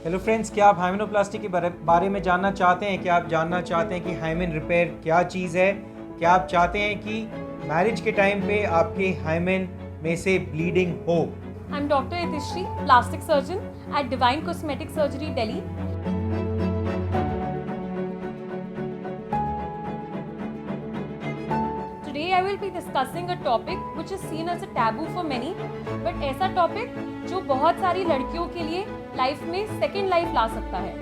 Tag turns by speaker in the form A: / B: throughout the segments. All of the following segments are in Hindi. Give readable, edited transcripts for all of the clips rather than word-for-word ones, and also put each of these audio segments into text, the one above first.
A: हेलो फ्रेंड्स, क्या आप हाइमेनोप्लास्टी के बारे में जानना चाहते हैं? क्या आप जानना चाहते हैं कि हाइमेन रिपेयर क्या चीज़ है? क्या आप चाहते हैं कि मैरिज के टाइम पे आपके हाइमेन में से ब्लीडिंग हो?
B: I'm Dr. Itishri, plastic surgeon at Divine Cosmetic Surgery, Delhi. Today I will be discussing a topic which is seen as a taboo for many, but ऐसा टॉपिक जो बहुत सारी लड़कियों के लिए लाइफ में सेकेंड लाइफ ला सकता है।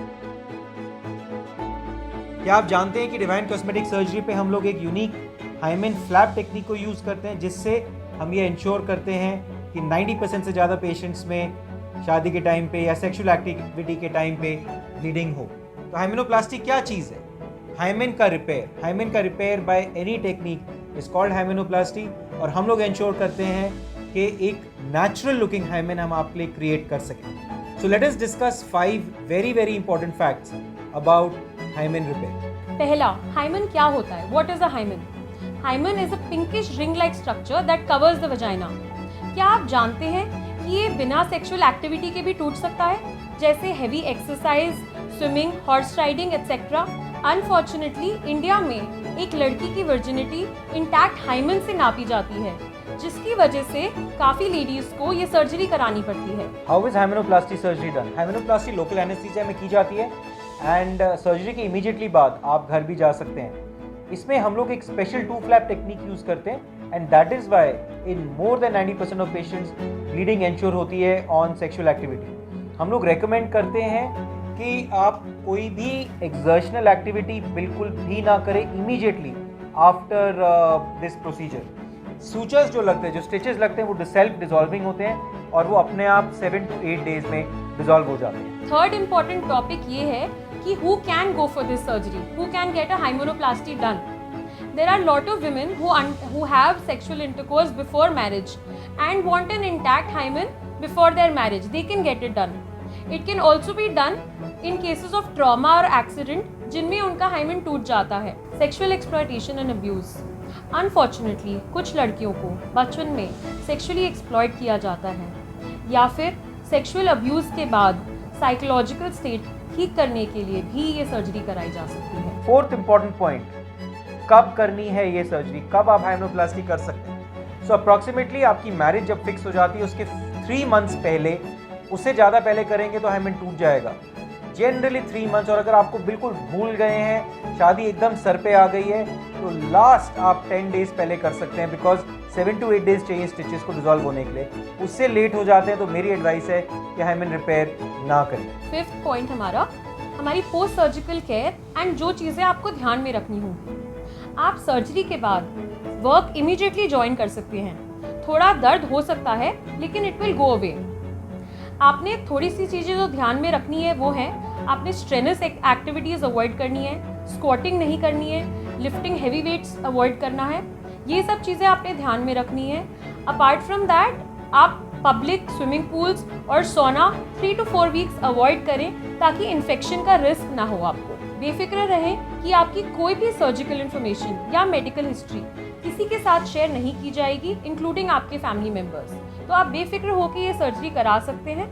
A: क्या आप जानते हैं कि डिवाइन कॉस्मेटिक सर्जरी पे हम लोग एक यूनिक हाइमेन फ्लैप टेक्निक को यूज़ करते हैं, जिससे हम ये इंश्योर करते हैं कि 90% से ज़्यादा पेशेंट्स में शादी के टाइम पे या सेक्सुअल एक्टिविटी के टाइम पे ब्लीडिंग हो। तो हाइमेनोप्लास्टी क्या चीज़ है? हाइमेन का repair by any technique is called hymenoplasty, और हम लोग इंश्योर करते हैं कि एक नेचुरल लुकिंग हाइमेन हम आपके लिए क्रिएट कर सकें। So let us discuss 5 very very important facts about hymen repair.
B: पहला, हाइमन क्या होता है? What is a hymen? Hymen is a pinkish ring-like structure that covers the vagina. क्या आप जानते हैं कि ये बिना सेक्सुअल एक्टिविटी के भी टूट सकता है, जैसे heavy exercise, swimming, horse riding etcetera. Unfortunately India में एक लड़की की वर्जिनिटी इंटैक्ट हाइमन से नापी जाती है, जिसकी वजह से काफी लेडीज को ये सर्जरी करानी पड़ती है।
A: How is hymenoplasty surgery done? Hymenoplasty local anaesthesia में की जाती है एंड सर्जरी के इमीडिएटली बाद आप घर भी जा सकते हैं। इसमें हम लोग एक स्पेशल 2 फ्लैप टेक्निक यूज करते हैं, and that is why in more than 90% of patients bleeding ensure होती है ऑन सेक्सुअल एक्टिविटी। हम लोग रेकमेंड करते हैं कि आप कोई भी एक्सर्शनल एक्टिविटी बिल्कुल भी ना करें immediately after this procedure. Sutures जो लगते हैं, जो स्टिचेस लगते हैं, वो सेल्फ डिसॉल्विंग होते हैं और वो अपने आप 7 to 8 डेज में डिसॉल्व हो जाते हैं।
B: थर्ड इम्पॉर्टेंट टॉपिक ये है कि who can go for this surgery, who can get a hymenoplasty done. There are lot of women who have sexual intercourse before marriage and want an intact hymen before their marriage. They can get it done. It can also be done in cases of trauma or accident जिनमें उनका हाइमन टूट जाता है। Sexual exploitation and abuse. Unfortunately, कुछ लड़कियों को बचपन में सेक्सुअली एक्सप्लॉइट किया जाता है, या फिर सेक्सुअल अब्यूज के बाद साइकोलॉजिकल स्टेट ठीक करने के लिए भी ये सर्जरी कराई जा सकती है।
A: फोर्थ इंपॉर्टेंट पॉइंट, कब करनी है ये सर्जरी, कब आप हाइमेनोप्लास्टी कर सकते हैं? सो अप्रॉक्सीमेटली आपकी मैरिज जब फिक्स हो जाती है उसके 3 मंथ्स पहले, उससे ज़्यादा पहले करेंगे तो हाइमेन टूट जाएगा। जनरली 3 मंथ्स, और अगर आपको बिल्कुल भूल गए हैं, शादी एकदम सर पे आ गई है, तो लास्ट आप 10 डेज पहले कर सकते हैं, बिकॉज 7 to 8 डेज चाहिए स्टिचेस को डिसॉल्व होने के लिए। उससे लेट हो जाते हैं तो मेरी एडवाइस है कि हाइमेन रिपेयर ना करें।
B: फिफ्थ पॉइंट हमारी पोस्ट सर्जिकल केयर एंड जो चीज़ें आपको ध्यान में रखनी होंगी। आप सर्जरी के बाद वर्क इमीडिएटली ज्वाइन कर सकते हैं। थोड़ा दर्द हो सकता है लेकिन इट विल गो अवे। आपने थोड़ी सी चीज़ें जो ध्यान में रखनी है वो है, आपने स्ट्रेनस एक्टिविटीज़ अवॉइड करनी है, स्क्वाटिंग नहीं करनी है, लिफ्टिंग हैवी वेट्स अवॉइड करना है। ये सब चीज़ें आपने ध्यान में रखनी है। अपार्ट फ्रॉम दैट, आप पब्लिक स्विमिंग पूल्स और सोना 3 to 4 वीक्स अवॉइड करें ताकि इन्फेक्शन का रिस्क ना हो आपको। बेफिक्र रहें कि आपकी कोई भी सर्जिकल इन्फॉर्मेशन या मेडिकल हिस्ट्री किसी के साथ शेयर नहीं की जाएगी, इंक्लूडिंग आपके फैमिली मेम्बर्स। तो आप बेफिक्र होकर ये सर्जरी करा सकते हैं।